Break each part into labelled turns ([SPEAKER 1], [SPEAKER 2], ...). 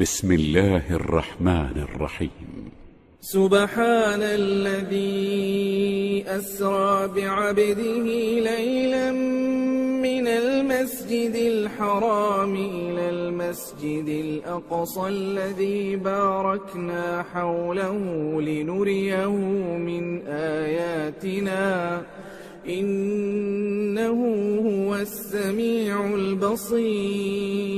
[SPEAKER 1] بسم الله الرحمن الرحيم.
[SPEAKER 2] سبحان الذي أسرى بعبده ليلا من المسجد الحرام إلى المسجد الأقصى الذي باركنا حوله لنريه من آياتنا إنه هو السميع البصير.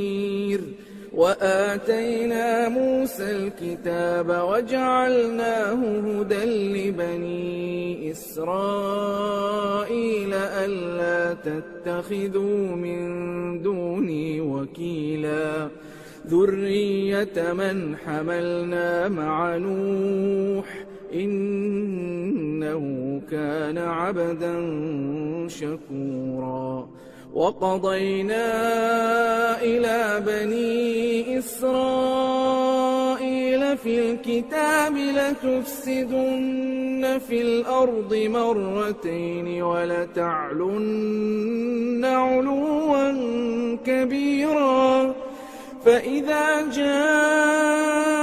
[SPEAKER 2] وآتينا موسى الكتاب وجعلناه هدى لبني إسرائيل ألا تتخذوا من دوني وكيلا ذرية من حملنا مع نوح إنه كان عبدا شكورا. وقضينا إلى بني إسرائيل في الكتاب لتفسدن في الأرض مرتين ولتعلن علوا كبيرا. فإذا جاء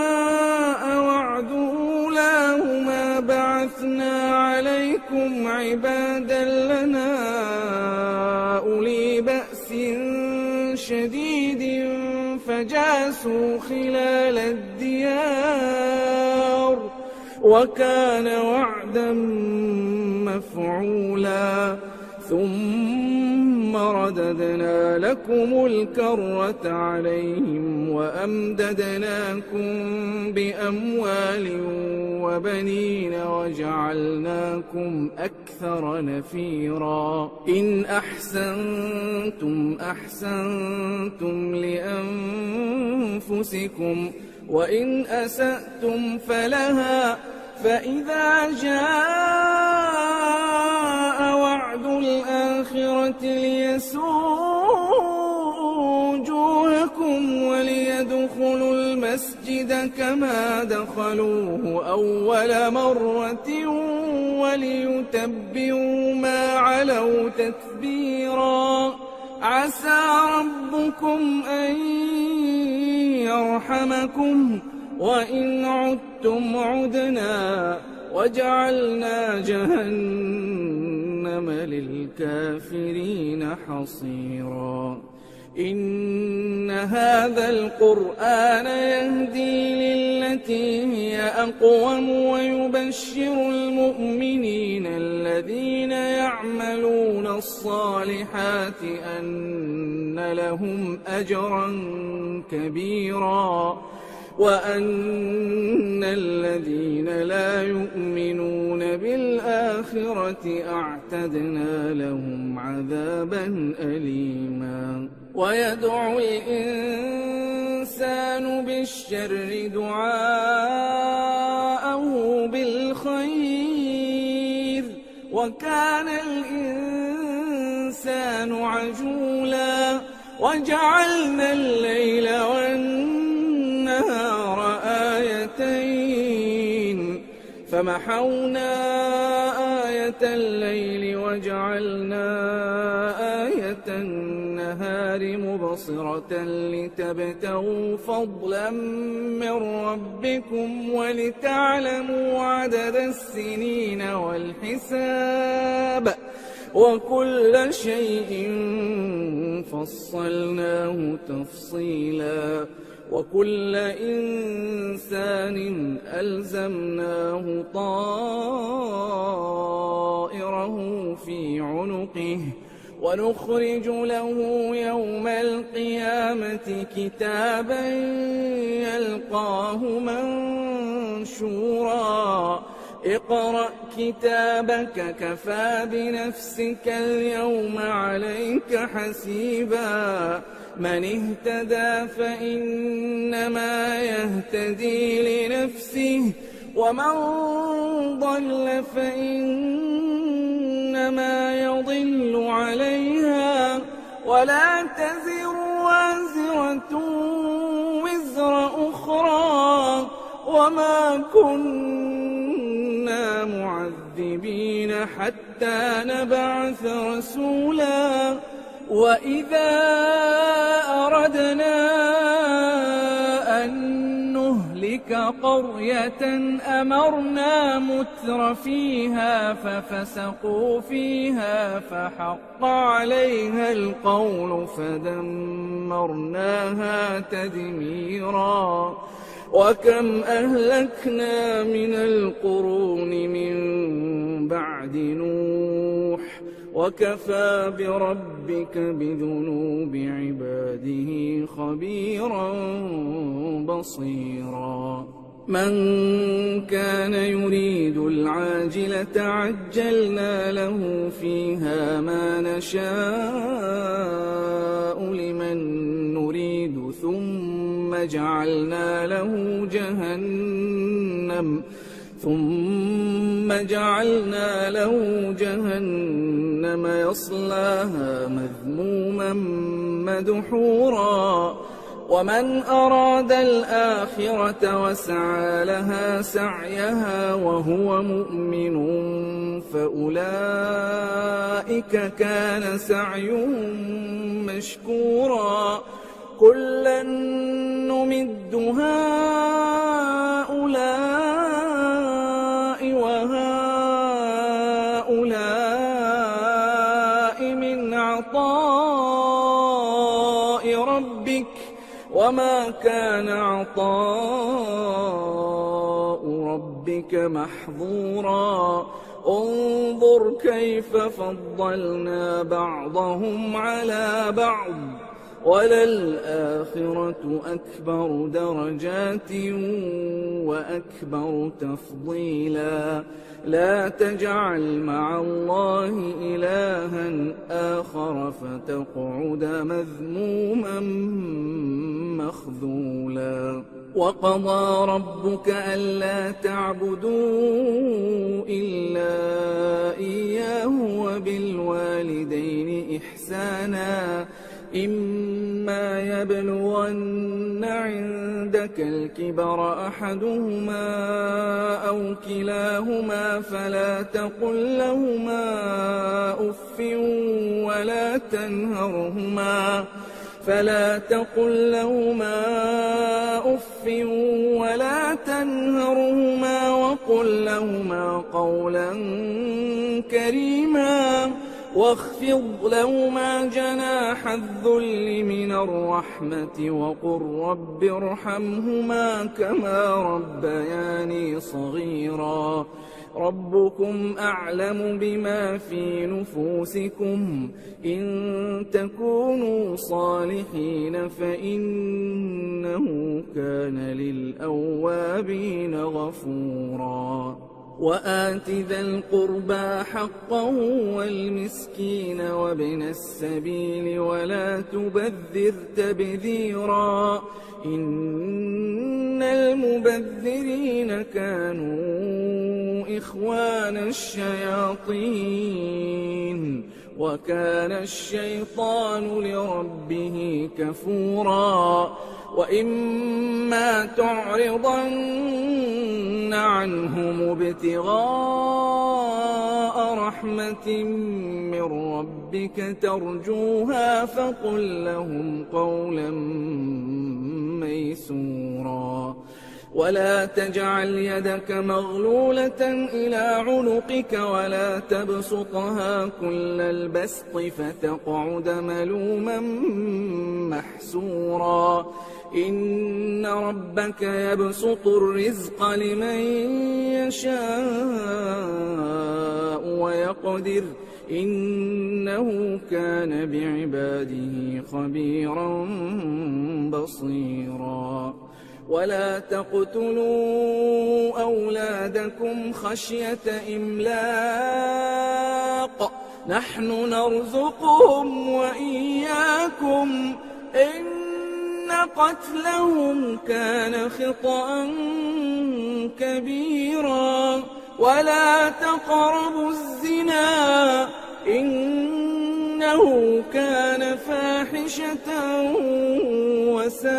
[SPEAKER 2] وعد أولاهما بعثنا عليكم عبادا لنا أولي بأس شديد فجاسوا خلال الديار وكان وعدا مفعولا. ثم رددنا لكم الكرة عليهم وأمددناكم بأموال وبنين وجعلناكم أكثر نفيرا. إن أحسنتم أحسنتم لأنفسكم وإن أسأتم فلها. فإذا جاء وعد الآخرة ليسوءوا وجوهكم وليدخلوا المسجد كما دخلوه أول مرة وليتبروا ما علوا تتبيرا. عسى ربكم أن يرحمكم وإن عدتم عدنا وجعلنا جهنم للكافرين حصيرا. إن هذا القرآن يهدي للتي هي أقوم ويبشر المؤمنين الذين يعملون الصالحات أن لهم أجرا كبيرا وأن الذين لا يؤمنون بالآخرة أعتدنا لهم عذابا أليما. ويدعو الإنسان بالشر دعاءه بالخير وكان الإنسان عجولا. وجعلنا الليل والنهار آيتين فمحونا آية الليل وجعلنا آية النهار مبصرة لتبتغوا فضلا من ربكم ولتعلموا عدد السنين والحساب وكل شيء فصلناه تفصيلا. وكل إنسان ألزمناه طائره في عنقه ونخرج له يوم القيامة كتابا يلقاه منشورا. اقرأ كتابك كفى بنفسك اليوم عليك حسيبا. من اهتدى فإنما يهتدي لنفسه ومن ضل فإنما يضل عليها ولا تزر وازرة وزر أخرى وما كنا معذبين حتى نبعث رسولا. وإذا أردنا أن ربك قرية أمرنا متر فيها ففسقوا فيها فحق عليها القول فدمرناها تدميرا وكم أهلكنا من القرون من بعد نوح وكفى بربك بذنوب عباده خبيرا بصيرا من كان يريد العاجلة عجلنا له فيها ما نشاء لمن نريد ثم جعلنا له جهنم يصلاها مذموما مدحورا ومن أراد الآخرة وسعى لها سعيها وهو مؤمن فأولئك كان سعيهم مشكورا كلا نمد هؤلاء وهؤلاء من عطاء ربك وما كان عطاء ربك محظورا انظر كيف فضلنا بعضهم على بعض وللآخرة أكبر درجات وأكبر تفضيلا لا تجعل مع الله إلها آخر فتقعد مذموما مخذولا وقضى ربك ألا تعبدوا إلا إياه وبالوالدين إحسانا إما يبلغن عندك الكبر أحدهما أو كلاهما فلا تقل لهما أف ولا تنهرهما وقل لهما قولا كريما واخفض لهما جناح الذل من الرحمة وقل رب ارحمهما كما ربياني صغيرا ربكم أعلم بما في نفوسكم إن تكونوا صالحين فإنه كان للأوابين غفورا وآت ذا القربى حقه والمسكين وابن السبيل ولا تبذر تبذيرا إن المبذرين كانوا إخوان الشياطين وكان الشيطان لربه كفورا وإما تعرضن عنهم ابتغاء رحمة من ربك ترجوها فقل لهم قولا ميسورا ولا تجعل يدك مغلولة إلى عنقك ولا تبسطها كل البسط فتقعد ملوما محسورا إن ربك يبسط الرزق لمن يشاء ويقدر إنه كان بعباده خبيرا بصيرا ولا تقتلوا أولادكم خشية إملاق نحن نرزقهم وإياكم إن قتلهم كان خطأ كبيرا ولا تقربوا الزنا إنه كان فاحشة وساء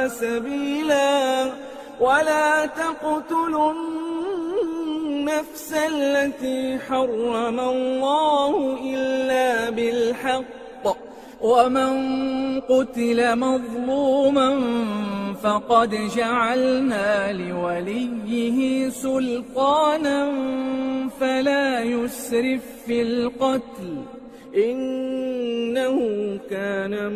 [SPEAKER 2] سبيلا ولا تقتلوا النفس التي حرم الله إلا بالحق ومن قتل مظلوما فقد جعلنا لوليه سلطانا فلا يسرف في القتل إنه كان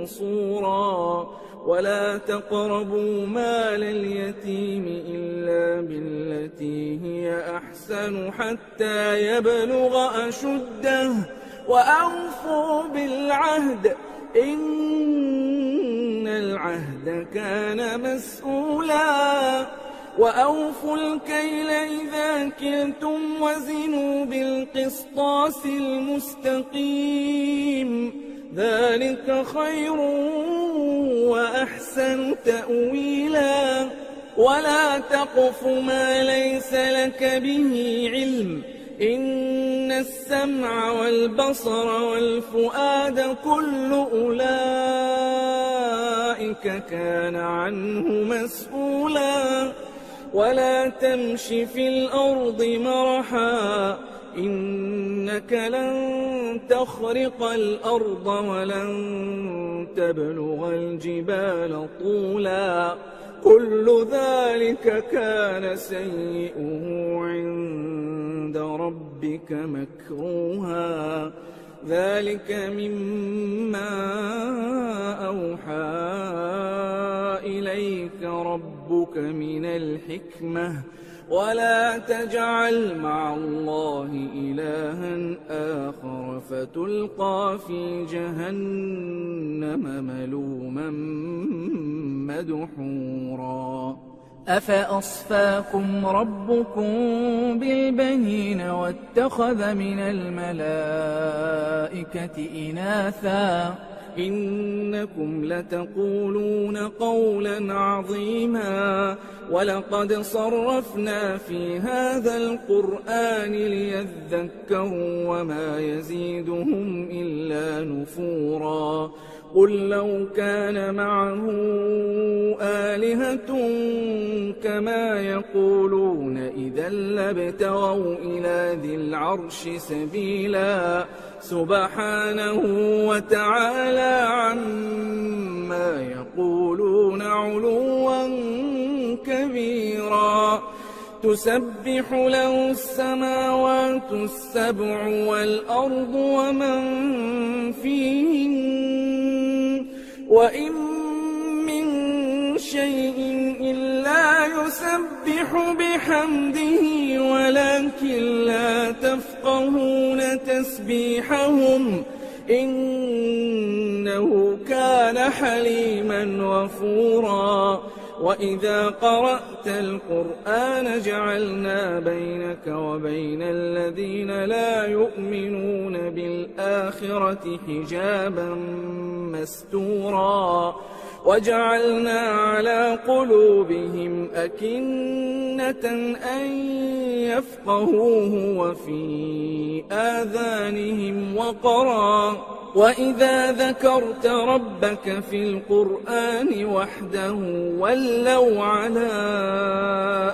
[SPEAKER 2] منصورا ولا تقربوا مال اليتيم إلا بالتي هي أحسن حتى يبلغ أشده وأوفوا بالعهد إن العهد كان مسؤولا وأوفوا الكيل إذا كلتم وزنوا بالقسطاس المستقيم ذلك خير وأحسن تأويلا ولا تقف ما ليس لك به علم إن السمع والبصر والفؤاد كل أولئك كان عنه مسؤولا ولا تمش في الأرض مرحا إنك لن تخرق الأرض ولن تبلغ الجبال طولا كل ذلك كان سيئه عند ربك مكروها ذلك مما أوحى إليك ربك من الحكمة ولا تجعل مع الله إلها آخر فتلقى في جهنم ملوما مدحورا أفأصفاكم ربكم بالبنين واتخذ من الملائكة إناثا إنكم لتقولون قولا عظيما ولقد صرفنا في هذا القرآن ليذكروا وما يزيدهم إلا نفورا قل لو كان معه آلهة كما يقولون إذا لابتغوا إلى ذي العرش سبيلا سبحانه وتعالى عما يقولون علوا كبيرا تسبح له السماوات السبع والأرض ومن فيهن وإن من شيء إلا يسبح بحمده ولكن لا تفقهون تسبيحهم إنه كان حليما غفورا وإذا قرأت القرآن جعلنا بينك وبين الذين لا يؤمنون بالآخرة حجابا مستورا وجعلنا على قلوبهم أكنة أن يفقهوه وفي آذانهم وقرا وإذا ذكرت ربك في القرآن وحده ولوا على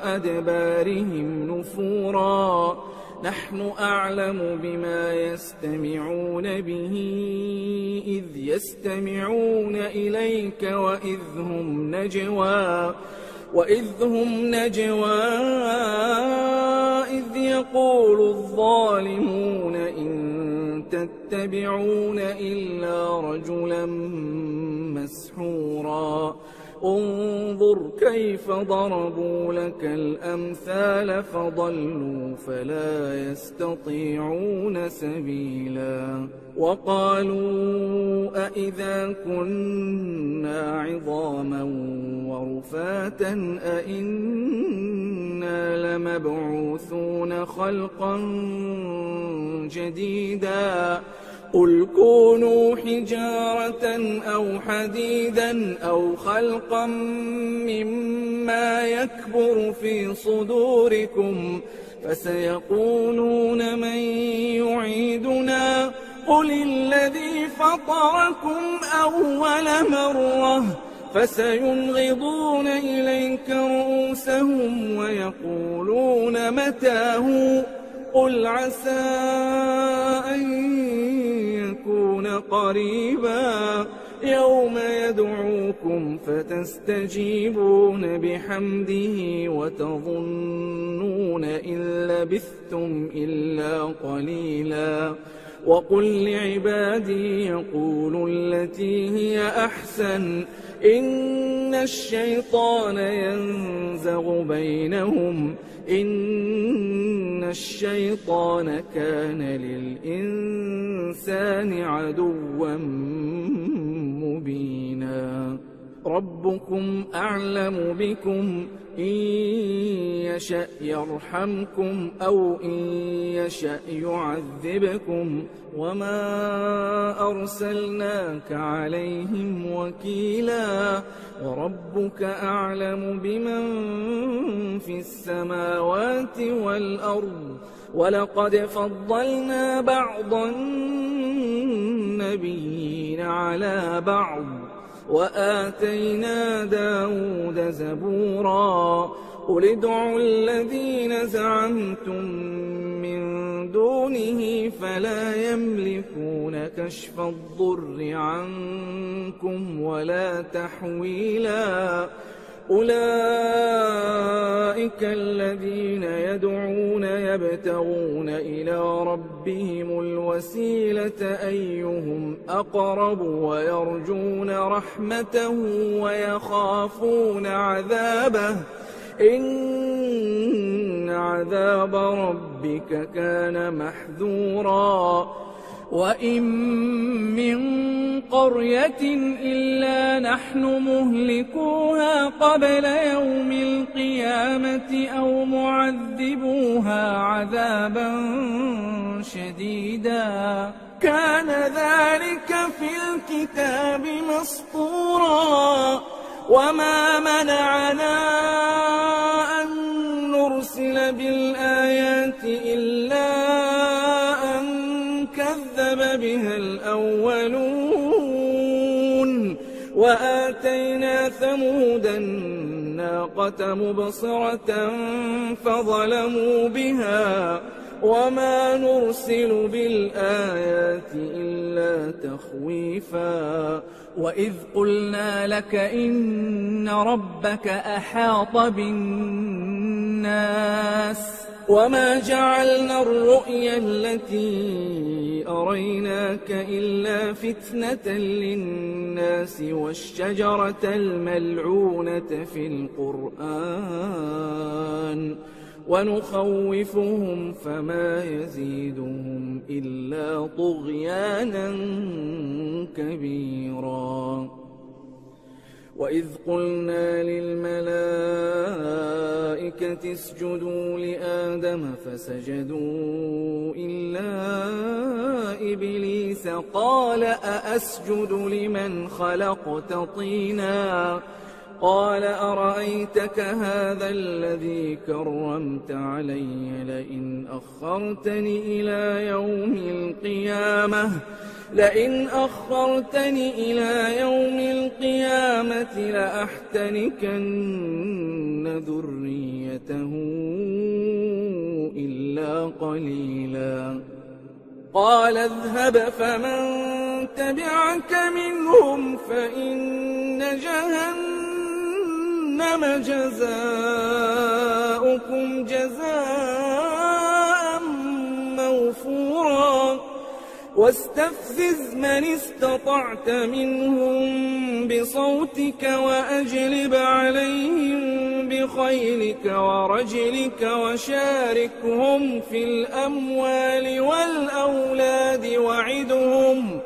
[SPEAKER 2] أدبارهم نفورا نحن أعلم بما يستمعون به إذ يستمعون إليك وإذ هم نجوى إذ يقول الظالمون إن تتبعون إلا رجلا مسحورا انظر كيف ضربوا لك الأمثال فضلوا فلا يستطيعون سبيلا وقالوا أئذا كنا عظاما ورفاتا أئنا لمبعوثون خلقا جديدا قل كونوا حجارة أو حديدا أو خلقا مما يكبر في صدوركم فسيقولون من يعيدنا قل الذي فطركم أول مرة فسينغضون إليك رؤوسهم ويقولون متاه قل عسى أن يكون قريبا يوم يدعوكم فتستجيبون بحمده وتظنون إن لبثتم إلا قليلا وقل لعبادي يقولوا التي هي أحسن إن الشيطان ينزغ بينهم إن الشيطان كان للإنسان عدوا مبينا ربكم أعلم بكم إن يشأ يرحمكم أو إن يشأ يعذبكم وما أرسلناك عليهم وكيلا وربك أعلم بمن في السماوات والأرض ولقد فضلنا بعض النبيين على بعض وآتينا داود زبورا قل ادعوا الذين زعمتم من دونه فلا يملكون كشف الضر عنكم ولا تحويلا أولئك الذين يدعون يبتغون إلى ربهم الوسيلة أيهم أقرب ويرجون رحمته ويخافون عذابه إن عذاب ربك كان محذورا وإن من قرية إلا نحن مهلكوها قبل يوم القيامة أو معذبوها عذابا شديدا كان ذلك في الكتاب مسطورا وما منعنا أن نرسل بالآيات إلا أن كذب بها الأولون وآتينا ثمود الناقة مبصرة فظلموا بها وما نرسل بالآيات إلا تخويفا وإذ قلنا لك إن ربك أحاط بالناس وما جعلنا الرؤيا التي أريناك إلا فتنة للناس والشجرة الملعونة في القرآن ونخوفهم فما يزيدهم إلا طغيانا كبيرا وإذ قلنا للملائكة اسجدوا لآدم فسجدوا إلا إبليس قال أأسجد لمن خلقت طينا قال أرأيتك هذا الذي كرمت علي لئن أخرتني إلى يوم القيامة لأحتنكن ذريته إلا قليلا قال اذهب فمن تبعك منهم فإن جهنم جزاؤكم جزاء موفورا واستفزز من استطعت منهم بصوتك وأجلب عليهم بخيلك ورجلك وشاركهم في الأموال والأولاد وعدهم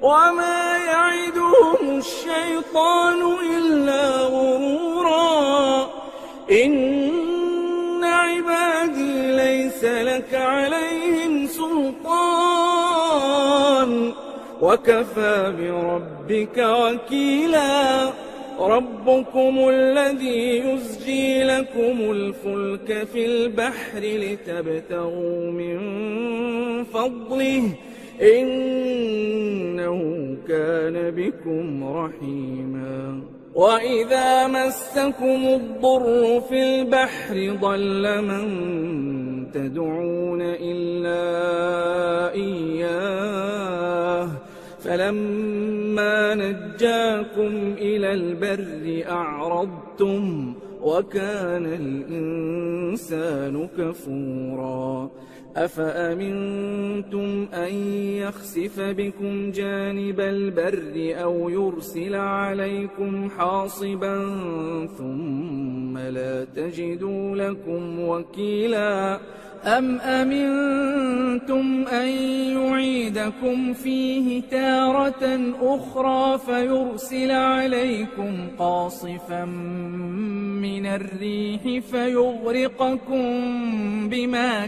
[SPEAKER 2] وما يعدهم الشيطان إلا غرورا إن عبادي ليس لك عليهم سلطان وكفى بربك وكيلا ربكم الذي يزجي لكم الفلك في البحر لتبتغوا من فضله إنه كان بكم رحيما وإذا مسكم الضر في البحر ضل من تدعون إلا إياه فلما فلما نجاكم إلى البر أعرضتم وكان الإنسان كفورا أفأمنتم أن يخسف بكم جانب البر أو يرسل عليكم حاصبا ثم لا تجدوا لكم وكيلا أم أمنتم أن يعيدكم فيه تارة أخرى فيرسل عليكم قاصفا من الريح فيغرقكم بما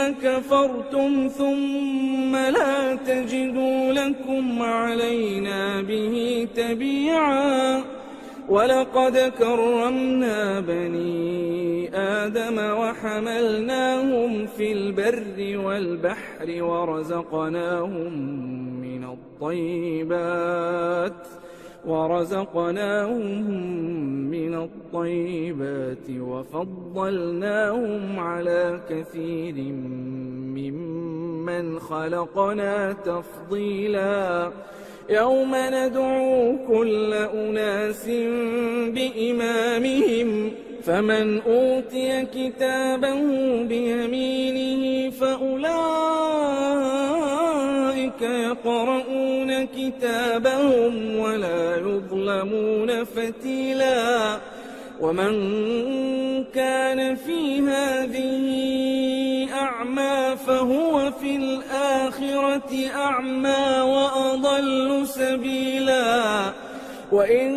[SPEAKER 2] كفرتم ثم لا تجدوا لكم علينا به تبيعا ولقد كرمنا بني آدم وحملناهم في البر والبحر ورزقناهم من الطيبات وفضلناهم على كثير ممن خلقنا تفضيلا يوم ندعو كل أناس بإمامهم فمن أوتي كتابه بيمينه فأولئك يقرؤون كتابهم ولا يظلمون فتيلا ومن كان في هذه أعمى فهو في الآخرة أعمى وأضل سبيلا وإن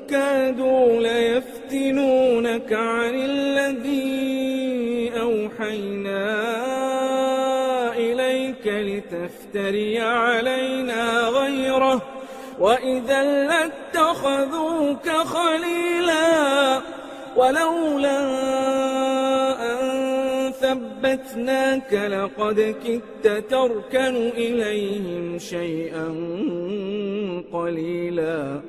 [SPEAKER 2] كادوا ليفتنونك عن الذي أوحينا إليك لتفتري علينا غيره وإذا لاتخذوك خليلا ولولا أن ثبتناك لقد كدت تركن إليهم شيئا قليلا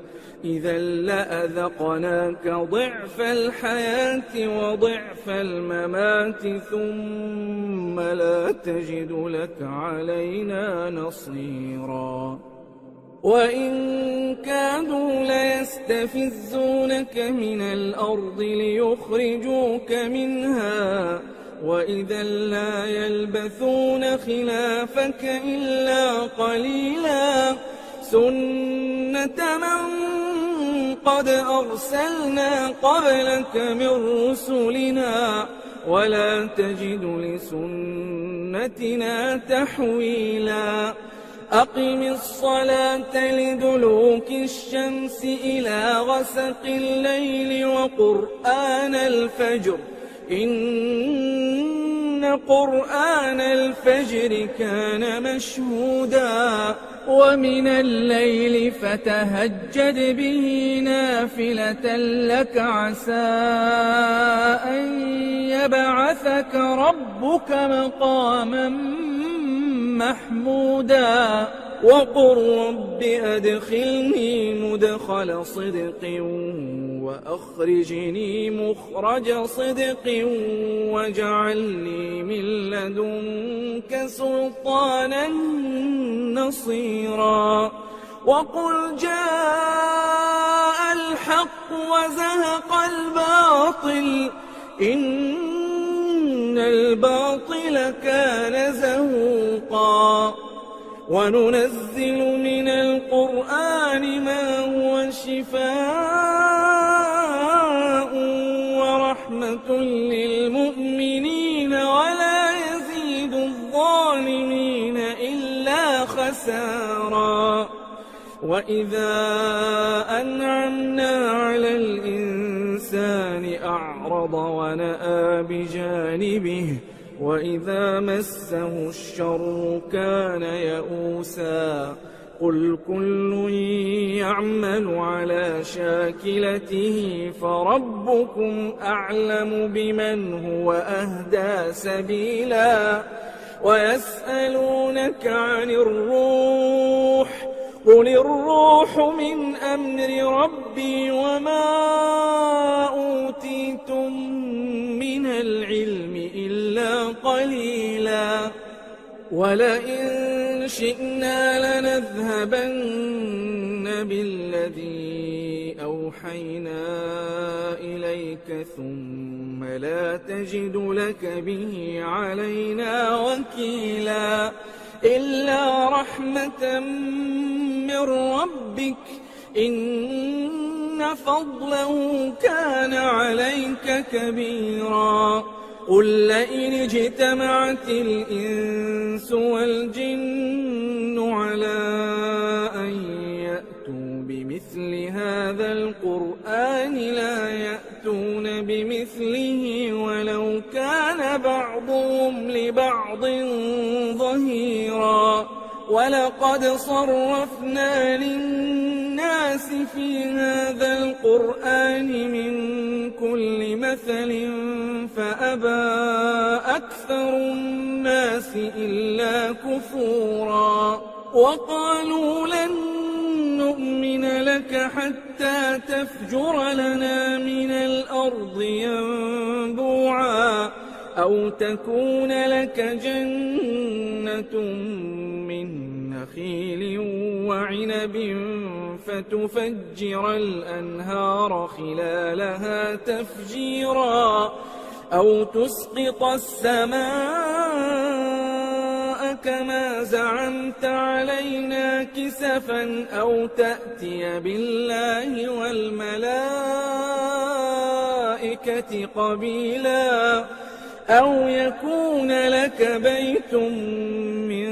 [SPEAKER 2] إذا لأذقناك ضعف الحياة وضعف الممات ثم لا تجد لك علينا نصيرا وإن كادوا ليستفزونك من الأرض ليخرجوك منها وإذا لا يلبثون خلافك إلا قليلا سنة من قد أرسلنا قبلك من رسلنا ولا تجد لسنتنا تحويلا أقم الصلاة لدلوك الشمس إلى غسق الليل وقرآن الفجر إن قرآن الفجر كان مشهودا ومن الليل فتهجد به نافلة لك عسى أن يبعثك ربك مقاما محمودا وقل رب أدخلني مدخل صدق وأخرجني مخرج صدق واجعلني من لدنك سلطانا نصيرا وقل جاء الحق وزهق الباطل إن الباطل كان زهوقا وننزل من القرآن ما هو شفاء ورحمة للمؤمنين ولا يزيد الظالمين إلا خسارا وإذا أنعمنا على الإنسان أعرض ونأى بجانبه وإذا مسه الشر كان يئوسا قل كل يعمل على شاكلته فربكم أعلم بمن هو أهدى سبيلا ويسألونك عن الروح قل الروح من أمر ربي وما أوتيتم من العلم إلا قليلا ولئن شئنا لنذهبن بالذي أوحينا إليك ثم لا تجد لك به علينا وكيلا إلا رحمة من ربك إن فضله كان عليك كبيرا قل لئن اجتمعت الإنس والجن على أن يأتوا بمثل هذا القرآن لا يأتون بمثله ولو كان بعضهم لبعض ظهيرا ولقد صرفنا للناس في هذا القرآن من كل مثل فأبى أكثر الناس إلا كفورا وقالوا لن نؤمن لك حتى تفجر لنا من الأرض ينبوعا أو تكون لك جنة من نخيل وعنب فتفجر الأنهار خلالها تفجيرا أو تسقط السماء كما زعمت علينا كسفا أو تأتي بالله والملائكة قبيلا أو يكون لك بيت من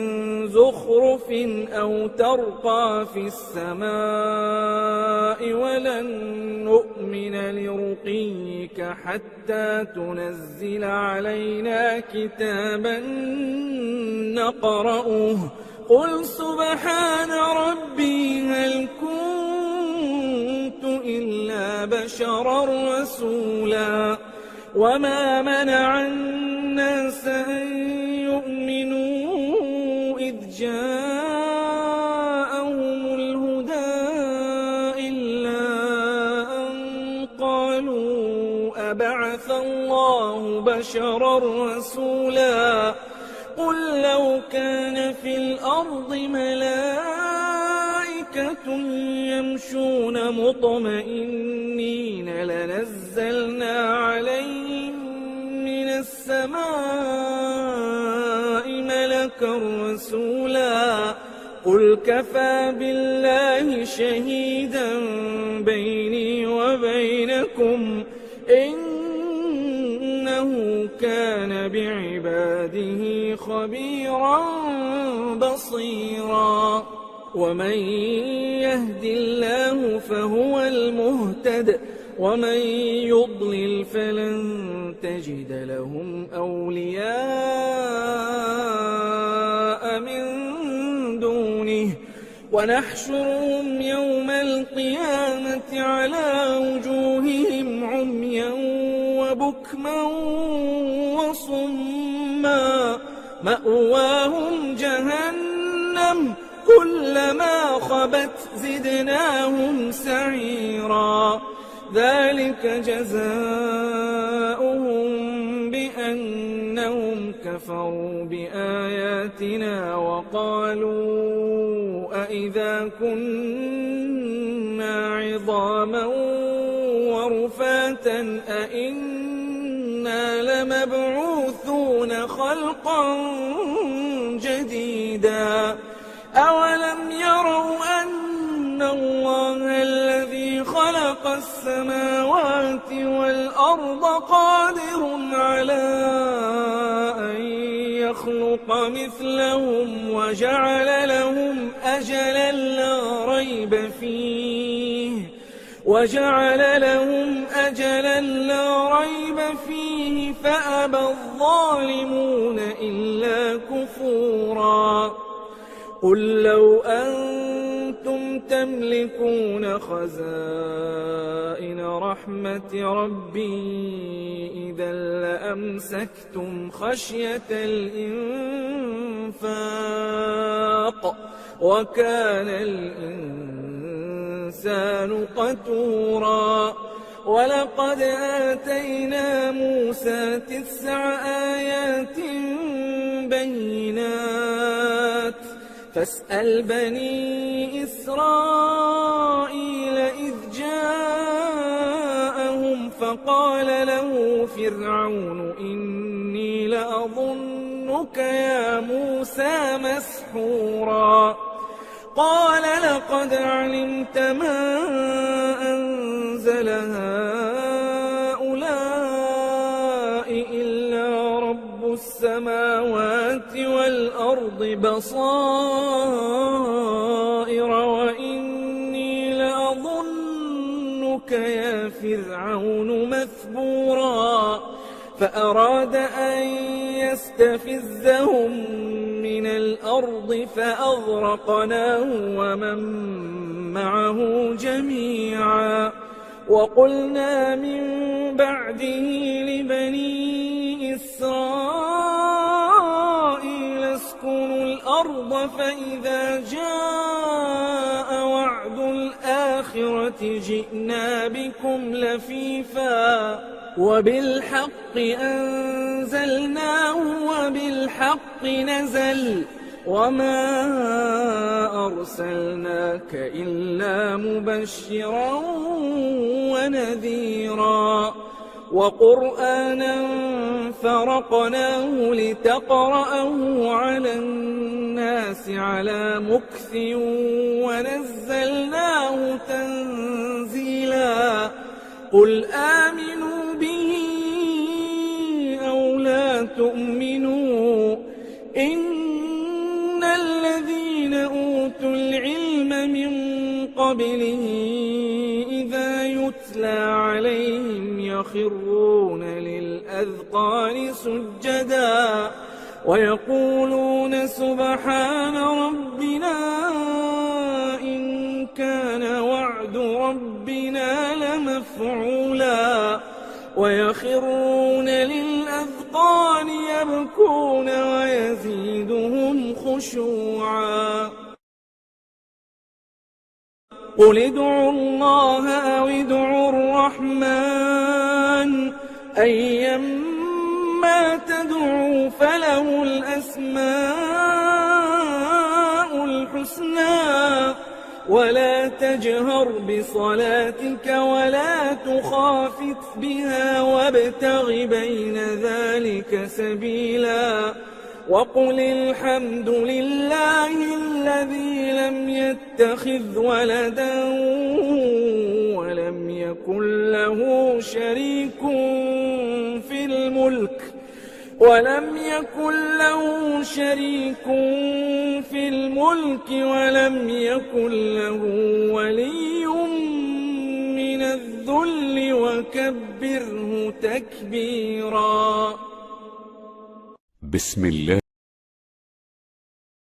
[SPEAKER 2] زخرف أو ترقى في السماء ولن نؤمن لرقيك حتى تنزل علينا كتابا نقرأه قل سبحان ربي هل كنت إلا بشرا رسولا وما منع الناس أن يؤمنوا إذ جاءهم الهدى إلا أن قالوا أبعث الله بشرا رسولا قل لو كان في الأرض ملائكة يمشون مطمئنين لنزلنا عليهم من السماء ملكا رسولا قل كفى بالله شهيدا بيني وبينكم إنه كان بعباده خبيرا بصيرا ومن يهد الله فهو المهتد ومن يضلل فلن تجد لهم أولياء من دونه ونحشرهم يوم القيامة على وجوههم عميا وبكما وصما مأواهم جهنم كلما خبت زدناهم سعيرا ذلك جزاؤهم بأنهم كفروا بآياتنا وقالوا أئذا كنا عظاما ورفاتا أئنا لمبعوثون خلقا جديدا أولم يروا أن الله الذي خلق السماوات والأرض قادر على أن يخلق مثلهم وجعل لهم أجلا لا ريب فيه فأبى الظالمون إلا كفورا قل لو أنتم تملكون خزائن رحمة ربي إذا لأمسكتم خشية الإنفاق وكان الإنسان قتورا ولقد آتينا موسى 9 آيات بينات فاسأل بني إسرائيل إذ جاءهم فقال له فرعون إني لأظنك يا موسى مسحورا قال لقد علمت ما أنزل هؤلاء إلا رب السماوات والأرض بصائر وإني لأظنك يا فرعون مثبورا فأراد أن يستفزهم من الأرض فأغرقناه ومن معه جميعا وقلنا من بعده لبني إسرائيل اسكنوا الأرض فإذا جاء وعد الآخرة جئنا بكم لفيفا وبالحق أنزلناه وبالحق نزل وما أرسلناك إلا مبشرا ونذيرا وقرآنا فرقناه لتقرأه على الناس على مكث ونزلناه تنزيلا قل آمنوا به أو لا تؤمنوا إن الذين أوتوا العلم من قبله إذا يتلى عليهم يخرون للأذقان سجدا ويقولون سبحان ربنا إن كان وعد ربنا لمفعولا ويخرون للأذقان يبكون ويزيدهم خشوعا قل ادعوا الله أو ادعوا الرحمن أيما تدعوا فله الأسماء الحسنى ولا تجهر بصلاتك ولا تخافت بها وابتغ بين ذلك سبيلا وقل الحمد لله الذي لم يتخذ ولدا ولم يكن له شريك في الملك ولم يكن له ولي من الذل وكبره تكبيرا.
[SPEAKER 1] بسم الله